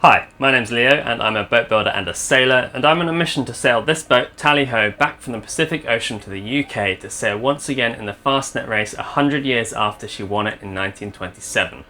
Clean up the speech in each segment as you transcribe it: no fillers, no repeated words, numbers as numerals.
Hi, my name's Leo and I'm a boat builder and a sailor, and I'm on a mission to sail this boat, Tally-Ho, back from the Pacific Ocean to the UK to sail once again in the Fastnet race 100 years after she won it in 1927.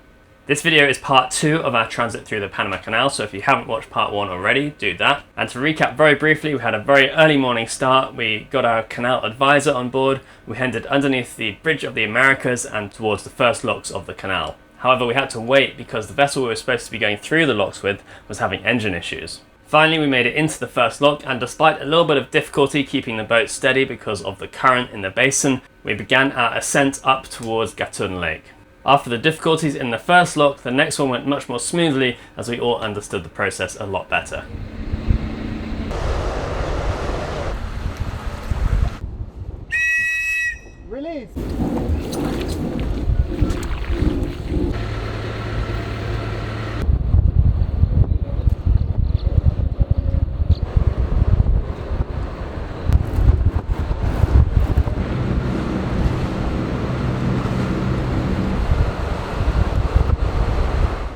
This video is part 2 of our transit through the Panama Canal, so if you haven't watched part 1 already, do that. And to recap very briefly, we had a very early morning start. We got our canal advisor on board, we headed underneath the Bridge of the Americas and towards the first locks of the canal. However, we had to wait because the vessel we were supposed to be going through the locks with was having engine issues. Finally, we made it into the first lock, and despite a little bit of difficulty keeping the boat steady because of the current in the basin, we began our ascent up towards Gatun Lake. After the difficulties in the first lock, the next one went much more smoothly as we all understood the process a lot better. Release!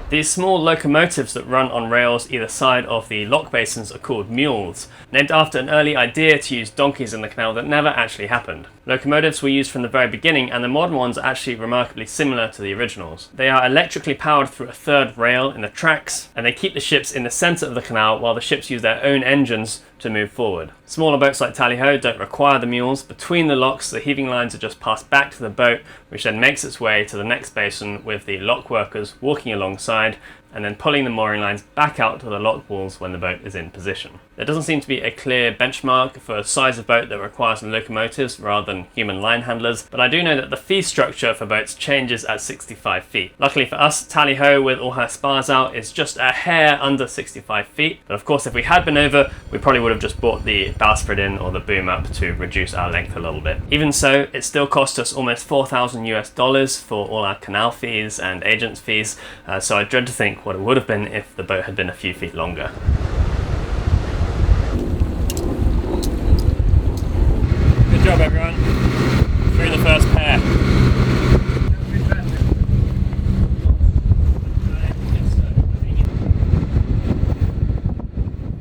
These small locomotives that run on rails either side of the lock basins are called mules, named after an early idea to use donkeys in the canal that never actually happened. Locomotives were used from the very beginning, and the modern ones are actually remarkably similar to the originals. They are electrically powered through a third rail in the tracks, and they keep the ships in the centre of the canal while the ships use their own engines to move forward. Smaller boats like Tally-Ho don't require the mules. Between the locks, the heaving lines are just passed back to the boat, which then makes its way to the next basin with the lock workers walking alongside and then pulling the mooring lines back out to the lock walls when the boat is in position. There doesn't seem to be a clear benchmark for a size of boat that requires locomotives rather than human line handlers, but I do know that the fee structure for boats changes at 65 feet. Luckily for us, Tally-Ho with all her spars out is just a hair under 65 feet, but of course if we had been over, we probably would have just brought the bowsprit in or the boom up to reduce our length a little bit. Even so, it still cost us almost $4,000 for all our canal fees and agents fees, so I dread to think what it would have been if the boat had been a few feet longer. Good job everyone, through the first pair.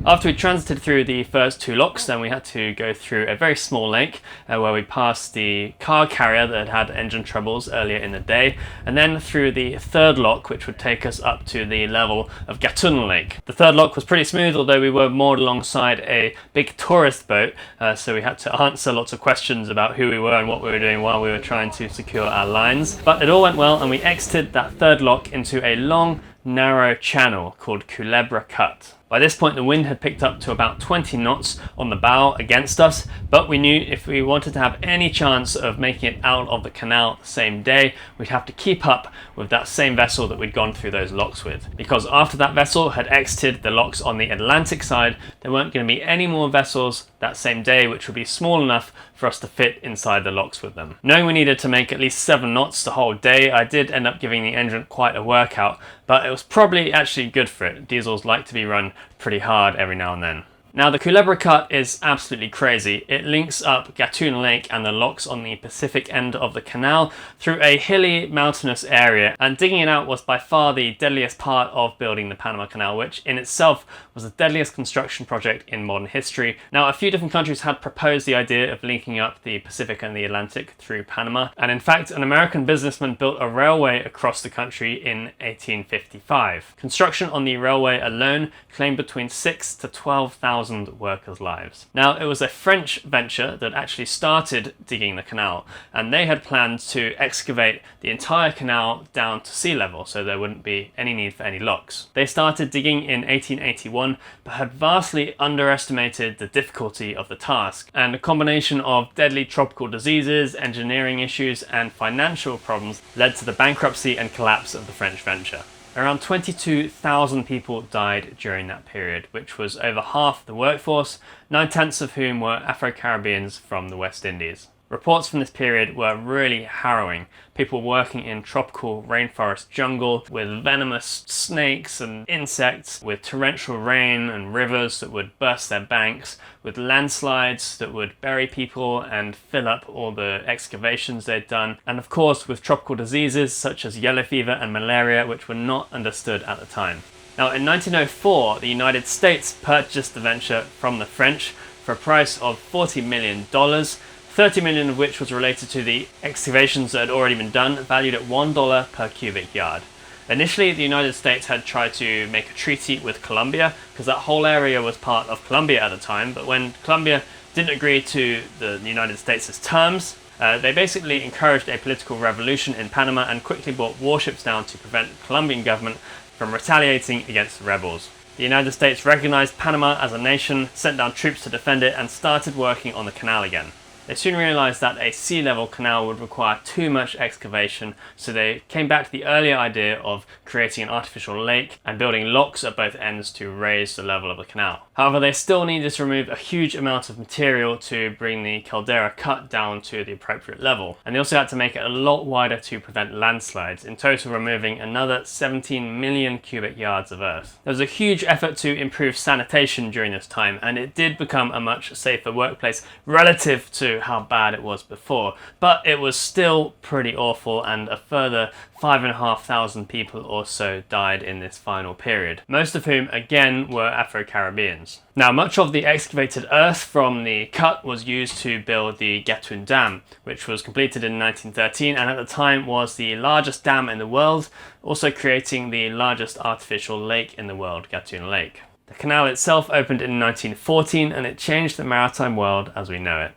After we transited through the first 2 locks, then we had to go through a very small lake where we passed the car carrier that had engine troubles earlier in the day, and then through the third lock, which would take us up to the level of Gatun Lake. The third lock was pretty smooth, although we were moored alongside a big tourist boat, so we had to answer lots of questions about who we were and what we were doing while we were trying to secure our lines. But it all went well, and we exited that third lock into a long, narrow channel called Culebra Cut. By this point the wind had picked up to about 20 knots on the bow against us, but we knew if we wanted to have any chance of making it out of the canal the same day, we'd have to keep up with that same vessel that we'd gone through those locks with. Because after that vessel had exited the locks on the Atlantic side, there weren't going to be any more vessels that same day which would be small enough for us to fit inside the locks with them. Knowing we needed to make at least 7 knots the whole day, I did end up giving the engine quite a workout, but it was probably actually good for it. Diesels like to be run pretty hard every now and then. Now the Culebra Cut is absolutely crazy. It links up Gatun Lake and the locks on the Pacific end of the canal through a hilly mountainous area, and digging it out was by far the deadliest part of building the Panama Canal, which in itself was the deadliest construction project in modern history. Now a few different countries had proposed the idea of linking up the Pacific and the Atlantic through Panama, and in fact an American businessman built a railway across the country in 1855. Construction on the railway alone claimed between 6,000 to 12,000 workers' lives. Now it was a French venture that actually started digging the canal, and they had planned to excavate the entire canal down to sea level so there wouldn't be any need for any locks. They started digging in 1881 but had vastly underestimated the difficulty of the task, and a combination of deadly tropical diseases, engineering issues and financial problems led to the bankruptcy and collapse of the French venture. Around 22,000 people died during that period, which was over half the workforce, 9/10 of whom were Afro-Caribbeans from the West Indies. Reports from this period were really harrowing. People working in tropical rainforest jungle with venomous snakes and insects, with torrential rain and rivers that would burst their banks, with landslides that would bury people and fill up all the excavations they'd done, and of course with tropical diseases such as yellow fever and malaria, which were not understood at the time. Now in 1904, the United States purchased the venture from the French for a price of $40 million, 30 million of which was related to the excavations that had already been done, valued at $1 per cubic yard. Initially, the United States had tried to make a treaty with Colombia, because that whole area was part of Colombia at the time, but when Colombia didn't agree to the United States' terms, they basically encouraged a political revolution in Panama and quickly brought warships down to prevent the Colombian government from retaliating against the rebels. The United States recognized Panama as a nation, sent down troops to defend it, and started working on the canal again. They soon realized that a sea level canal would require too much excavation, so they came back to the earlier idea of creating an artificial lake and building locks at both ends to raise the level of the canal. However, they still needed to remove a huge amount of material to bring the caldera cut down to the appropriate level, and they also had to make it a lot wider to prevent landslides, in total removing another 17 million cubic yards of earth. There was a huge effort to improve sanitation during this time, and it did become a much safer workplace relative to how bad it was before, but it was still pretty awful, and a further 5,500 people or so died in this final period, most of whom again were Afro-Caribbeans. Now, much of the excavated earth from the cut was used to build the Gatun Dam, which was completed in 1913 and at the time was the largest dam in the world, also creating the largest artificial lake in the world, Gatun Lake. The canal itself opened in 1914 and it changed the maritime world as we know it.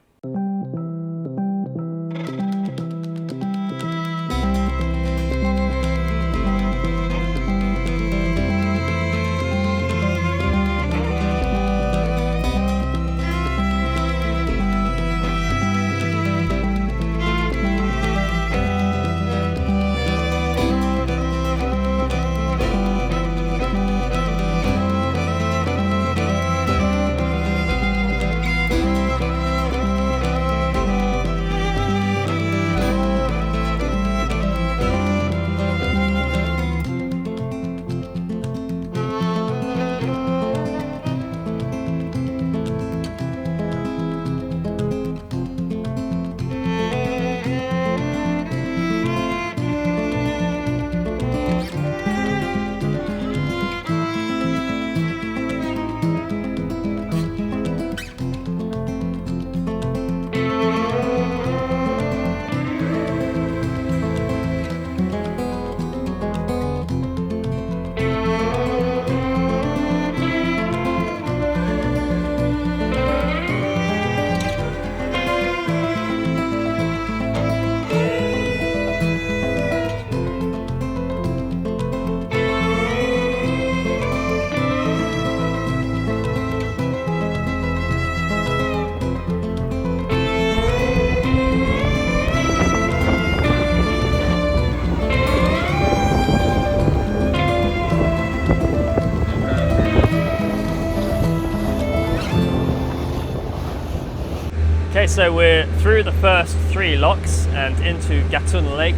Okay, so we're through the first 3 locks and into Gatun Lake,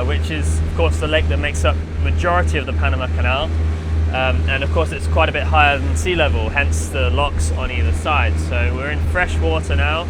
which is of course the lake that makes up the majority of the Panama Canal. And of course it's quite a bit higher than sea level, hence the locks on either side. So we're in fresh water now.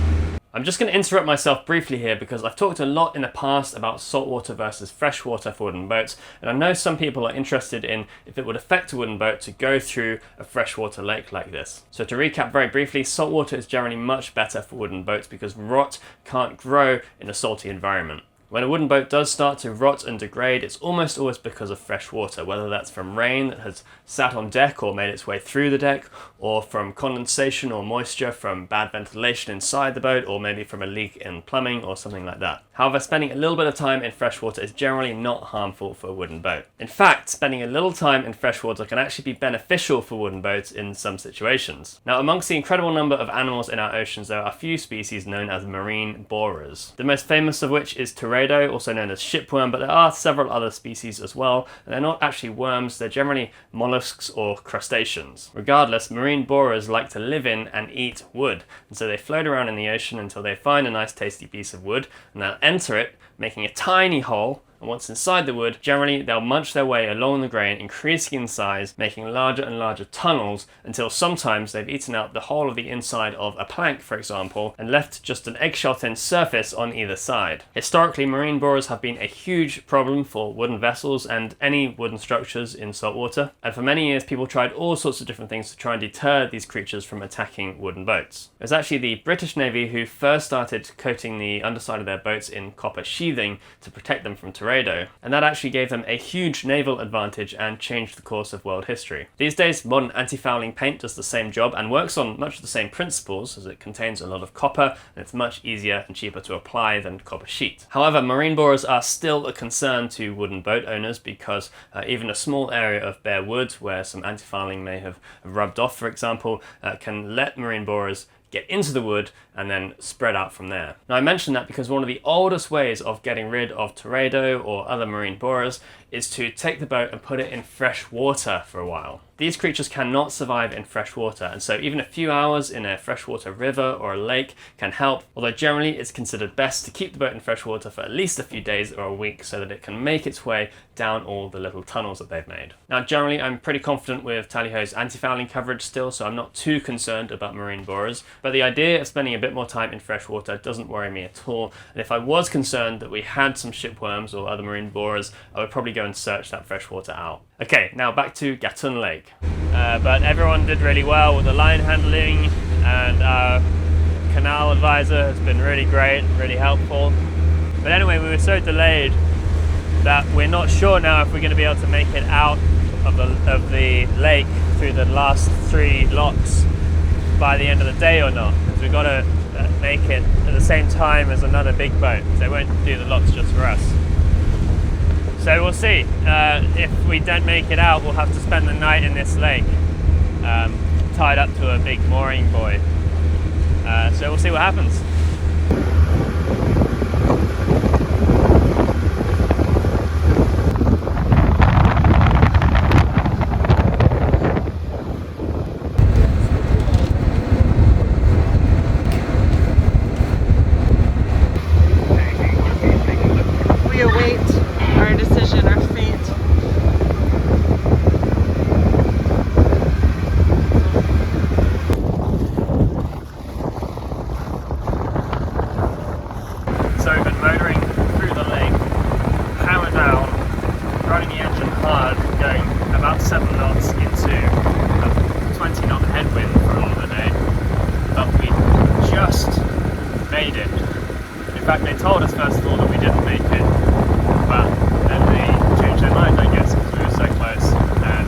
I'm just going to interrupt myself briefly here because I've talked a lot in the past about saltwater versus freshwater for wooden boats, and I know some people are interested in if it would affect a wooden boat to go through a freshwater lake like this. So to recap very briefly, saltwater is generally much better for wooden boats because rot can't grow in a salty environment. When a wooden boat does start to rot and degrade, it's almost always because of fresh water, whether that's from rain that has sat on deck or made its way through the deck, or from condensation or moisture from bad ventilation inside the boat, or maybe from a leak in plumbing or something like that. However, spending a little bit of time in fresh water is generally not harmful for a wooden boat. In fact, spending a little time in fresh water can actually be beneficial for wooden boats in some situations. Now, amongst the incredible number of animals in our oceans, there are a few species known as marine borers. The most famous of which is also known as shipworm, but there are several other species as well, and they're not actually worms, they're generally mollusks or crustaceans. Regardless, marine borers like to live in and eat wood, and so they float around in the ocean until they find a nice tasty piece of wood, and they'll enter it, making a tiny hole, And once inside the wood, generally they'll munch their way along the grain, increasing in size, making larger and larger tunnels until sometimes they've eaten out the whole of the inside of a plank, for example, and left just an eggshell thin surface on either side. Historically, marine borers have been a huge problem for wooden vessels and any wooden structures in saltwater, and for many years people tried all sorts of different things to try and deter these creatures from attacking wooden boats. It was actually the British Navy who first started coating the underside of their boats in copper sheathing to protect them from tornado, and that actually gave them a huge naval advantage and changed the course of world history. These days, modern anti-fouling paint does the same job and works on much of the same principles, as it contains a lot of copper and it's much easier and cheaper to apply than copper sheet. However, marine borers are still a concern to wooden boat owners because even a small area of bare wood where some anti-fouling may have rubbed off, for example, can let marine borers get into the wood and then spread out from there. Now, I mention that because one of the oldest ways of getting rid of teredo or other marine borers is to take the boat and put it in fresh water for a while. These creatures cannot survive in fresh water, and so even a few hours in a freshwater river or a lake can help, although generally it's considered best to keep the boat in fresh water for at least a few days or a week so that it can make its way down all the little tunnels that they've made. Now, generally I'm pretty confident with Tally-Ho's anti-fouling coverage still, so I'm not too concerned about marine borers, but the idea of spending a bit more time in fresh water doesn't worry me at all, and if I was concerned that we had some shipworms or other marine borers, I would probably go and search that fresh water out. Okay, now back to Gatun Lake. But everyone did really well with the line handling, and our canal advisor has been really great, really helpful. But anyway, we were so delayed that we're not sure now if we're going to be able to make it out of the lake through the last 3 locks by the end of the day or not, because we've got to make it at the same time as another big boat, so they won't do the locks just for us. So we'll see. If we don't make it out, we'll have to spend the night in this lake, tied up to a big mooring buoy. So we'll see what happens. In fact, they told us first of all that we didn't make it, but then they changed their mind, I guess, because we were so close. And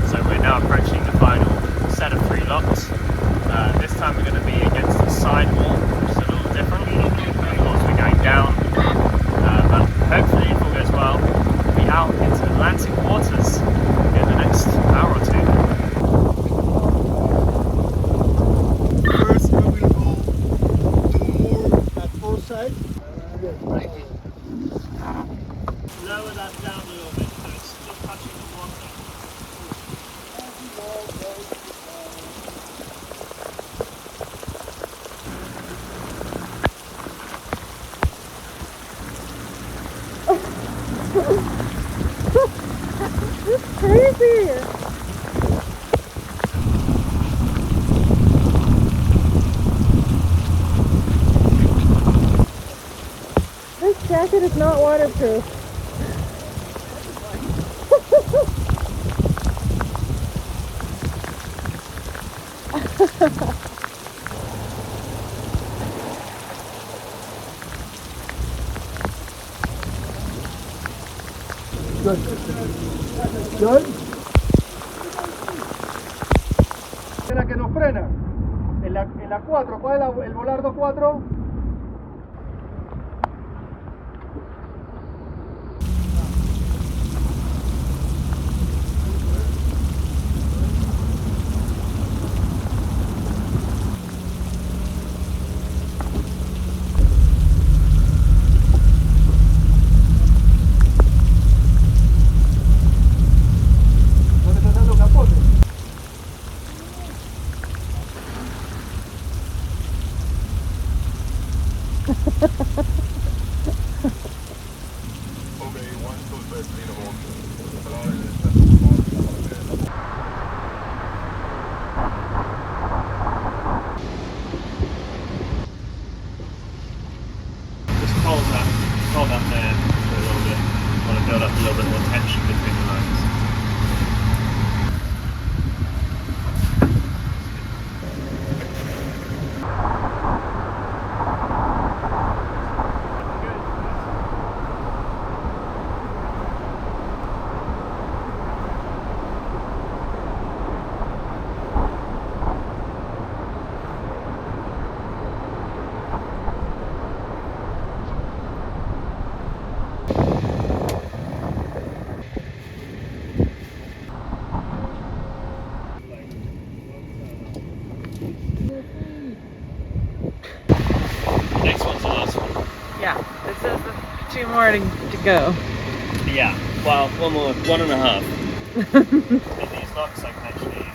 so we're now approaching the final set of 3 locks. This time we're going to be against the side wall, which is a little different. Of course, we're going down, but hopefully, if all goes well, we'll be out into Atlantic waters in the next hour or 2. Lower that down a little bit so it's still touching the water. This is crazy! This jacket is not waterproof. Good. Good. La que nos frena. En la 4, ¿cuál es el volardo 4? 2 more to go. Yeah, well, 1.5. With these locks I can actually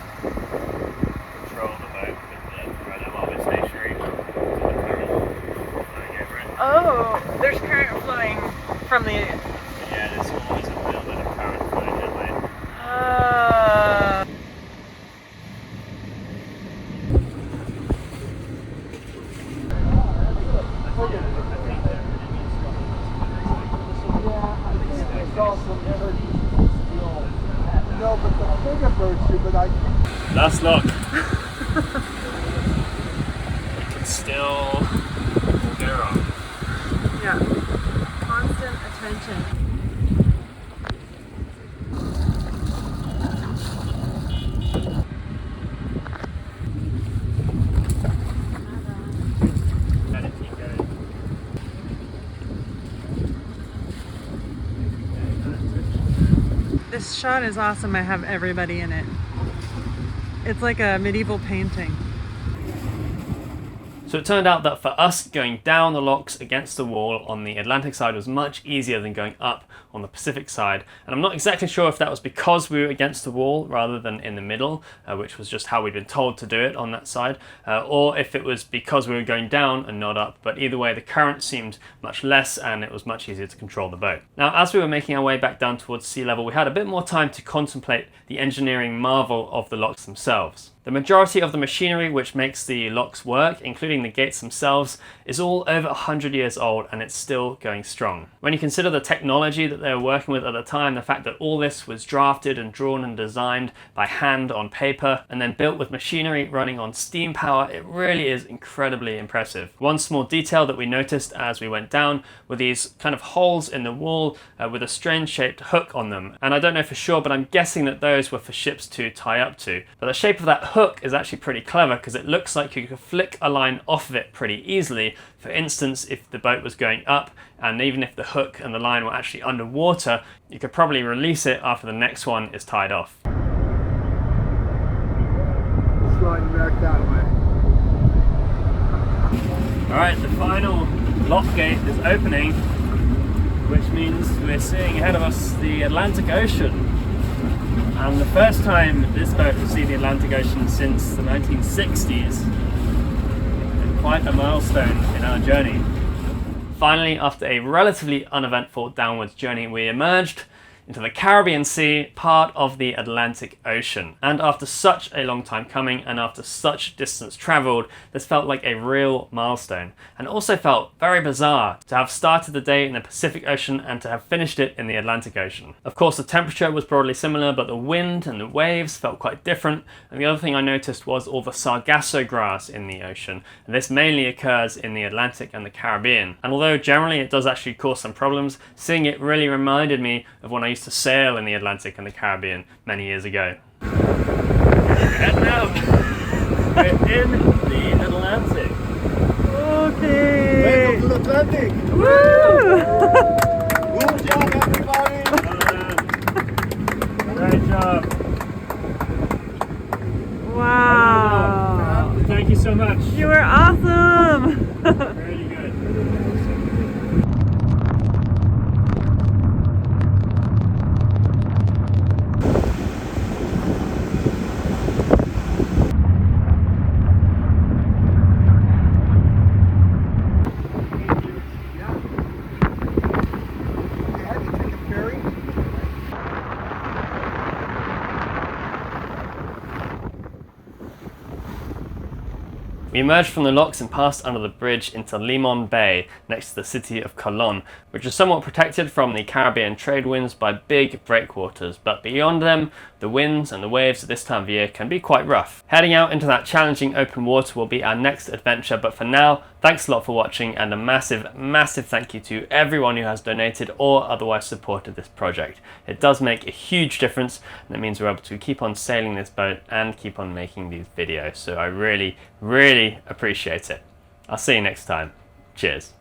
control the boat with the rudder while we're stationary. The current flowing over it. Oh, there's current flowing from the... Yeah, there's always a little bit of current flowing that way. No, but the bigger birds do, but I think... Last lock. It can still go wrong. Yeah. Constant attention. Let it keep going. This shot is awesome. I have everybody in it. It's like a medieval painting. So it turned out that for us, going down the locks against the wall on the Atlantic side was much easier than going up on the Pacific side. And I'm not exactly sure if that was because we were against the wall rather than in the middle, which was just how we'd been told to do it on that side, or if it was because we were going down and not up. But either way, the current seemed much less and it was much easier to control the boat. Now, as we were making our way back down towards sea level, we had a bit more time to contemplate the engineering marvel of the locks themselves. The majority of the machinery which makes the locks work, including the gates themselves, is all over 100 years old and it's still going strong. When you consider the technology that they were working with at the time, the fact that all this was drafted and drawn and designed by hand on paper and then built with machinery running on steam power, it really is incredibly impressive. One small detail that we noticed as we went down were these kind of holes in the wall with a strange shaped hook on them. And I don't know for sure, but I'm guessing that those were for ships to tie up to. But the shape of that hook is actually pretty clever because it looks like you could flick a line off of it pretty easily. For instance, if the boat was going up and even if the hook and the line were actually underwater, you could probably release it after the next one is tied off. Sliding back that way. Alright, the final lock gate is opening, which means we're seeing ahead of us the Atlantic Ocean. And the first time this boat has seen the Atlantic Ocean since the 1960s. And quite a milestone in our journey. Finally, after a relatively uneventful downwards journey, we emerged into the Caribbean Sea, part of the Atlantic Ocean. And after such a long time coming and after such distance travelled, this felt like a real milestone. And also felt very bizarre to have started the day in the Pacific Ocean and to have finished it in the Atlantic Ocean. Of course, the temperature was broadly similar, but the wind and the waves felt quite different. And the other thing I noticed was all the sargasso grass in the ocean. And this mainly occurs in the Atlantic and the Caribbean. And although generally it does actually cause some problems, seeing it really reminded me of when I used to sail in the Atlantic and the Caribbean many years ago. Heading out! We're in the Atlantic. Okay. Welcome to the Atlantic! Woo! Good job, everybody! Great job. Wow. Thank you so much. You were awesome! Really good. We emerged from the locks and passed under the bridge into Limon Bay, next to the city of Colon, which is somewhat protected from the Caribbean trade winds by big breakwaters, but beyond them, the winds and the waves at this time of year can be quite rough. Heading out into that challenging open water will be our next adventure, but for now, thanks a lot for watching, and a massive, massive thank you to everyone who has donated or otherwise supported this project. It does make a huge difference, and it means we're able to keep on sailing this boat and keep on making these videos, so I really, really appreciate it. I'll see you next time. Cheers.